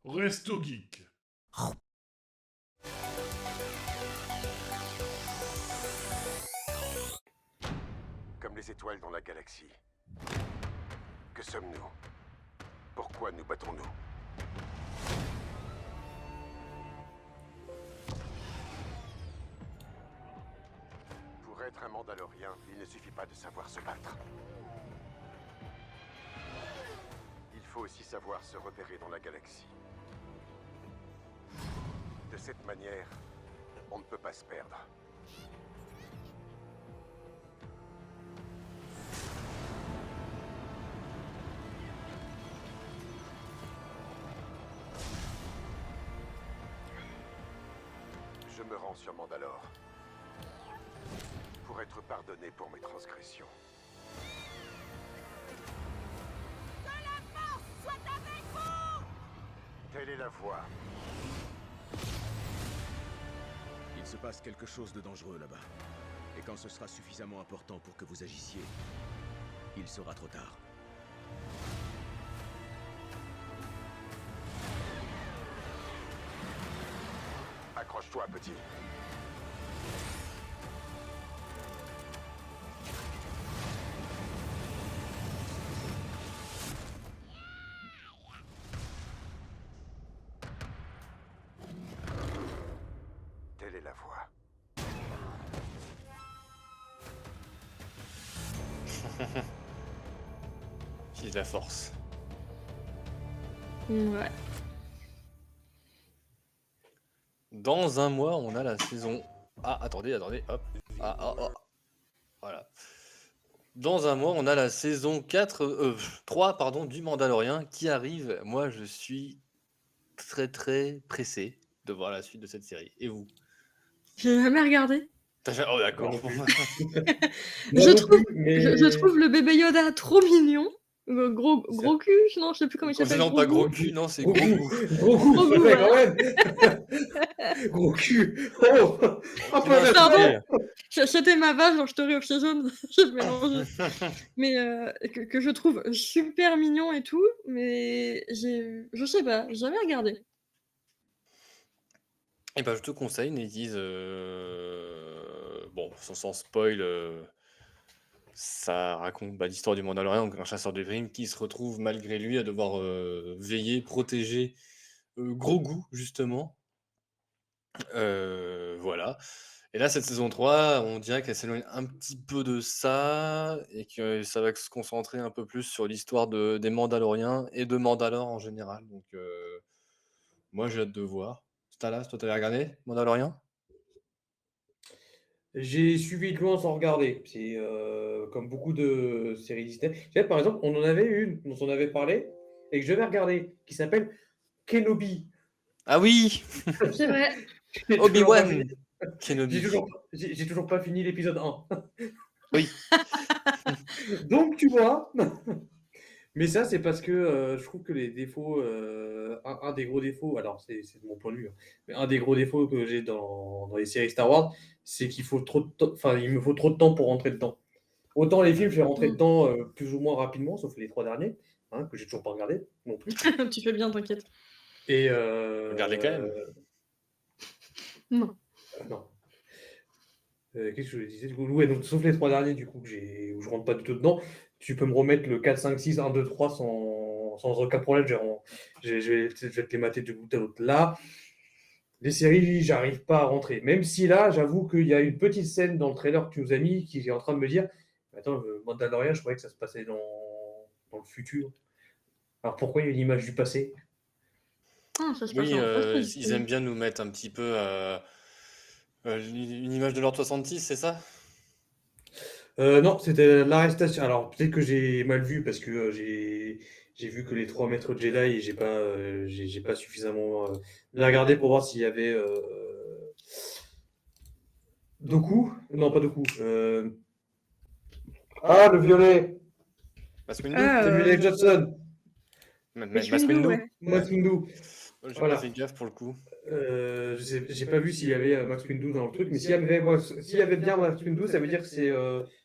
Resto Geek. Comme les étoiles dans la galaxie. Que sommes-nous? Pourquoi nous battons-nous? Pour être un Mandalorien, il ne suffit pas de savoir se battre. Il faut aussi savoir se repérer dans la galaxie. De cette manière, on ne peut pas se perdre. Je me rends sur Mandalore pour être pardonné pour mes transgressions. Que la force soit avec vous! Telle est la voie. Il se passe quelque chose de dangereux là-bas. Et quand ce sera suffisamment important pour que vous agissiez, il sera trop tard. Accroche-toi, petit. Telle est la voie. Utilise la force. Ouais. Dans un mois, on a la saison. Ah, attendez, hop. Voilà. Dans un mois, on a la saison 3 pardon, du Mandalorien qui arrive. Moi, je suis très très pressé de voir la suite de cette série. Et vous? J'ai jamais regardé. T'as fait... Oh, d'accord. Je trouve le bébé Yoda trop mignon. Gros cul, non, je sais plus comment il s'appelle. Non, pas gros cul, non, c'est gros goût. Gros cul, Gros ouais, goût, quand même. Gros cul. Oh, un peu de Pardon. respect. C'était ma vache dans Story of Season. Je mélange. Mais que je trouve super mignon et tout. Mais je sais pas, j'ai jamais regardé. Et ben, je te conseille, Nédise. Bon, sans spoil, ça raconte l'histoire du Mandalorian, donc un chasseur de primes qui se retrouve malgré lui à devoir veiller, protéger Grogu, justement. Voilà. Et là, cette saison 3, on dirait qu'elle s'éloigne un petit peu de ça et que ça va se concentrer un peu plus sur l'histoire des Mandaloriens et de Mandalore en général. Donc, moi, j'ai hâte de voir. Stalas, toi, t'avais regardé Mandalorian? J'ai suivi de loin sans regarder. C'est comme beaucoup de séries Disney. Tu sais, par exemple, on en avait une dont on avait parlé et que je vais regarder, qui s'appelle Kenobi. Ah oui, C'est vrai. J'ai toujours pas fini. Obi-Wan Kenobi. J'ai toujours pas fini l'épisode 1. Oui. Donc, tu vois. Mais ça, c'est parce que je trouve que les défauts, un des gros défauts, alors c'est de mon point de vue, hein, mais un des gros défauts que j'ai dans les séries Star Wars, c'est qu'il faut trop de temps, enfin, il me faut trop de temps pour rentrer dedans. Autant les films, je vais rentrer dedans plus ou moins rapidement, sauf les 3 derniers, hein, que j'ai toujours pas regardé non plus. Tu fais bien, t'inquiète. Et Regardez quand même. Non. non. Qu'est-ce que je disais? Ouais, donc, sauf les 3 derniers, du coup, où je rentre pas du tout dedans. Tu peux me remettre le 4, 5, 6, 1, 2, 3 sans aucun problème. Je vais te les mater de bout à l'autre. Là, les séries, j'arrive pas à rentrer. Même si là, j'avoue qu'il y a une petite scène dans le trailer que tu nous as mis qui est en train de me dire attends, le Mandalorian, je croyais que ça se passait dans le futur. Alors pourquoi il y a une image du passé? Ah, ça se passe Oui, en ils aiment bien nous mettre un petit peu une image de l'ordre 66, c'est ça? Non, c'était l'arrestation. Alors peut-être que j'ai mal vu parce que j'ai vu que les 3 maîtres Jedi et j'ai pas suffisamment bien regardé pour voir s'il y avait Doku. Non, pas Doku. Ah, le violet. Mace Windu? Samuel L. Jackson. Mace Windu? ouais. Max Windu. J'ai Voilà. pas fait gaffe pour le coup. J'ai pas vu s'il y avait Max Windu dans le truc, mais s'il y avait bien Max Windu, ça veut dire que c'est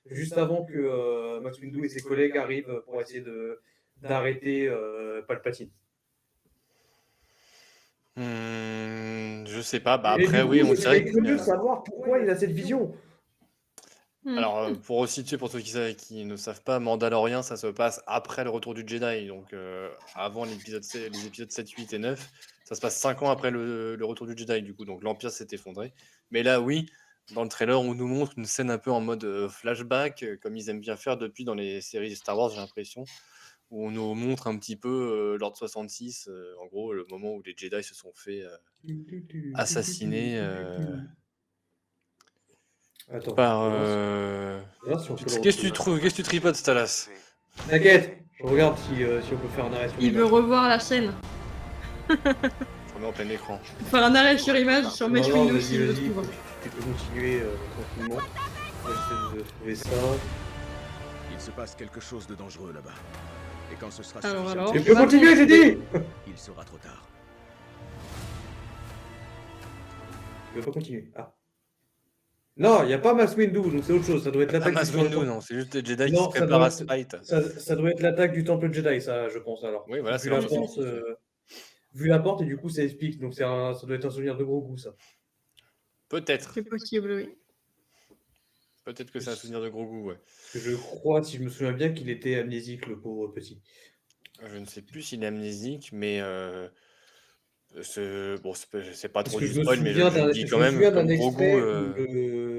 juste avant que Max Windu et ses collègues arrivent pour essayer d'arrêter Palpatine. Je sais pas. Bah Et après, du oui, coup, on je dirait serais curieux de que. savoir pourquoi il a cette vision. Alors, pour resituer, pour ceux qui ne savent pas, Mandalorian, ça se passe après le retour du Jedi. Donc, avant les épisodes 7, 8 et 9, ça se passe 5 ans après le retour du Jedi, du coup. Donc, l'Empire s'est effondré. Mais là, oui, dans le trailer, on nous montre une scène un peu en mode flashback, comme ils aiment bien faire depuis dans les séries Star Wars, j'ai l'impression, où on nous montre un petit peu l'Ordre 66, en gros, le moment où les Jedi se sont fait assassiner Attends, par. je vais voir si on peut le Qu'est-ce que tu retrouver. trouves? Qu'est-ce que tu tripotes, Stalas? T'inquiète, je regarde si on peut faire un arrêt sur Il veut image. revoir la scène. Je remets en plein écran. Faire un arrêt sur image sur Maître Non, Windows si je le vas-y, trouve. tu peux continuer tranquillement. J'essaie de trouver ça. Il se passe quelque chose de dangereux là-bas. Et quand ce sera Alors, suffisamment... Tu peux continuer, j'ai dit. Il sera trop tard. Je vais pas continuer. Ah. Non, il n'y a pas Mace Windu, donc c'est autre chose. Ça doit être Ah, l'attaque Mace du temple. Windu, non, c'est juste les Jedi qui Non, se ça préparent doit à être- se fight. Ça doit être l'attaque du temple Jedi, ça, je pense alors. Oui, voilà, c'est vu la leur porte, vu la porte, et du coup, ça explique. Donc ça doit être un souvenir de gros goût, ça. Peut-être. C'est possible, oui. Peut-être que c'est un souvenir de gros goût, ouais. Parce que je crois, si je me souviens bien, qu'il était amnésique, le pauvre petit. Je ne sais plus s'il est amnésique, mais bon, c'est pas Parce trop que du je me spoil, mais souviens je le d'un dis je quand me même, souviens d'un comme gros goût. extrait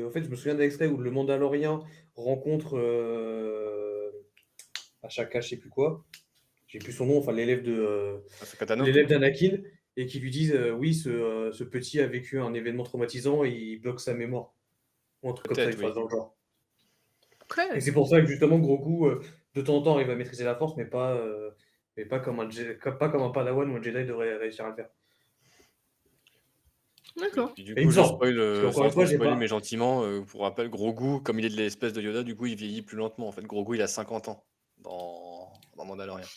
où en fait, je me souviens d'un extrait où le Mandalorien rencontre à Chaka, je sais plus quoi. J'ai plus son nom, enfin l'élève Katano. d'Anakin, et qui lui disent oui, ce petit a vécu un événement traumatisant et il bloque sa mémoire. Ou un truc comme ça, Peut-être, il fasse oui. dans le genre. Ok. Et c'est pour ça que justement Grogu, de temps en temps, arrive à maîtriser la force, mais pas comme pas comme un Padawan ou un Jedi devrait réussir à le faire. D'accord. Et du Et il coup, me je semble, spoil parce qu'encore sans une fois, trop j'ai spoiler, pas- mais gentiment. Pour rappel, Grogu, comme il est de l'espèce de Yoda, du coup, il vieillit plus lentement. En fait, Grogu, il a 50 ans dans Mandalorian.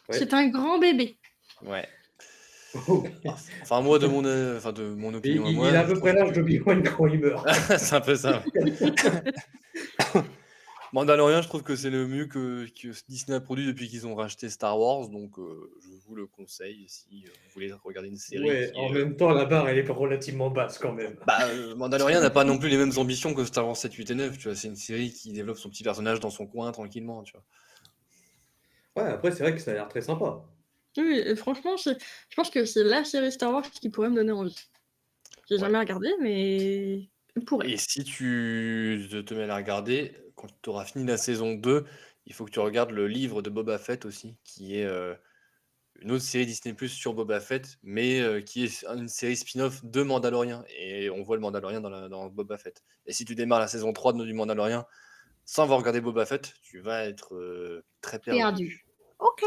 Ouais. C'est un grand bébé. Ouais. Oh, Enfin, moi, de mon opinion à moi, il a à je peu trouve près l'âge que- d'Obi-Wan quand il meurt. c'est un peu ça. Mandalorian, je trouve que c'est le mieux que Disney a produit depuis qu'ils ont racheté Star Wars, donc je vous le conseille si vous voulez regarder une série. Ouais, qui en est, même temps, la barre, elle est relativement basse quand même. Mandalorian n'a pas non plus les mêmes ambitions que Star Wars 7, 8 et 9, tu vois. C'est une série qui développe son petit personnage dans son coin tranquillement, tu vois. Ouais, après, c'est vrai que ça a l'air très sympa. Oui, et franchement, je pense que c'est la série Star Wars qui pourrait me donner envie. J'ai jamais regardé, mais elle pourrait. Et si tu te mets à la regarder, quand tu auras fini la saison 2, il faut que tu regardes le livre de Boba Fett aussi, qui est une autre série Disney Plus sur Boba Fett, mais qui est une série spin-off de Mandalorian. Et on voit le Mandalorian dans Boba Fett. Et si tu démarres la saison 3 du Mandalorian sans avoir regardé Boba Fett, tu vas être très perdu. Perdu. Ok.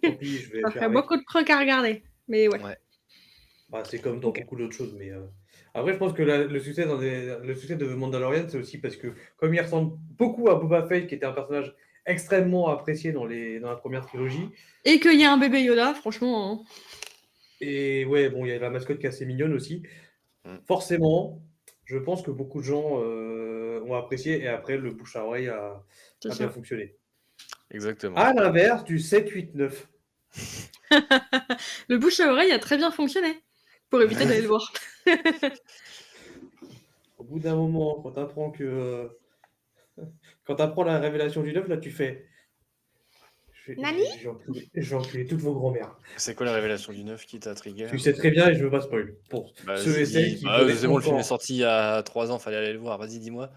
Tant pis, je vais Ça faire ferait avec. beaucoup de trucs à regarder. Mais ouais. Ouais. Bah, c'est comme dans Ok. beaucoup d'autres choses, mais après, je pense que le succès de Mandalorian, c'est aussi parce que comme il ressemble beaucoup à Boba Fett, qui était un personnage extrêmement apprécié dans la première trilogie, Et qu'il y a un bébé Yoda, franchement. Hein. et ouais, bon, il y a la mascotte qui est assez mignonne aussi. Forcément, je pense que beaucoup de gens ont apprécié, et après, le bouche à oreille a C'est bien ça. fonctionné. Exactement. À l'inverse du 7, 8, 9. Le bouche à oreille a très bien fonctionné. Pour éviter d'aller le voir. Au bout d'un moment, quand tu apprends quand tu apprends la révélation du 9, là, tu fais. Nani J'ai enculé toutes vos grand-mères. C'est quoi la révélation du 9 qui t'a trigger? Tu sais très bien et je veux pas spoil. Pour ceux et celles qui connaissent c'est bon, le film est encore. sorti il y a 3 ans, fallait aller le voir. Vas-y, dis-moi.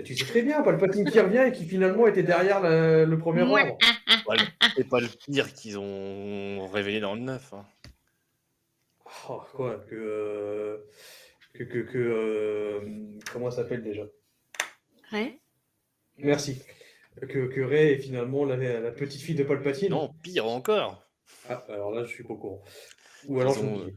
Tu sais très bien, Palpatine qui revient et qui finalement était derrière le premier ordre. C'est pas le pire qu'ils ont révélé dans le 9. Hein. Oh, quoi comment ça s'appelle déjà? Ouais. Merci. Que Rey est finalement la petite fille de Palpatine. Non, pire encore. Ah, alors là, je suis pas au courant. Ou alors,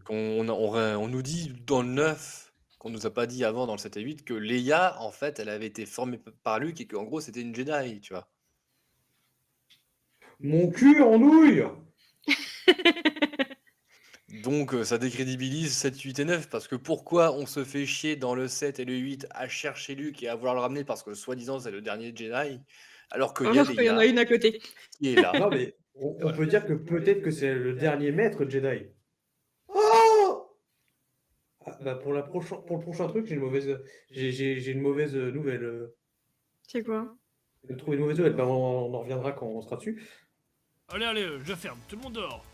on nous dit dans le 9, qu'on nous a pas dit avant dans le 7 et 8, que Leia, en fait, elle avait été formée par Luke et qu'en gros, c'était une Jedi, tu vois. Mon cul en nouille. Donc, ça décrédibilise 7, 8 et 9, parce que pourquoi on se fait chier dans le 7 et le 8 à chercher Luke et à vouloir le ramener parce que soi-disant c'est le dernier Jedi, alors qu'il y a Alors qu'il y en a Leia une à côté. qui est là. Non, mais on peut dire que peut-être que c'est le dernier maître Jedi. bah, pour le prochain truc, j'ai une mauvaise nouvelle. C'est quoi? J'ai trouvé une mauvaise nouvelle. Bah, on en reviendra quand on sera dessus. Allez, je ferme, tout le monde dehors.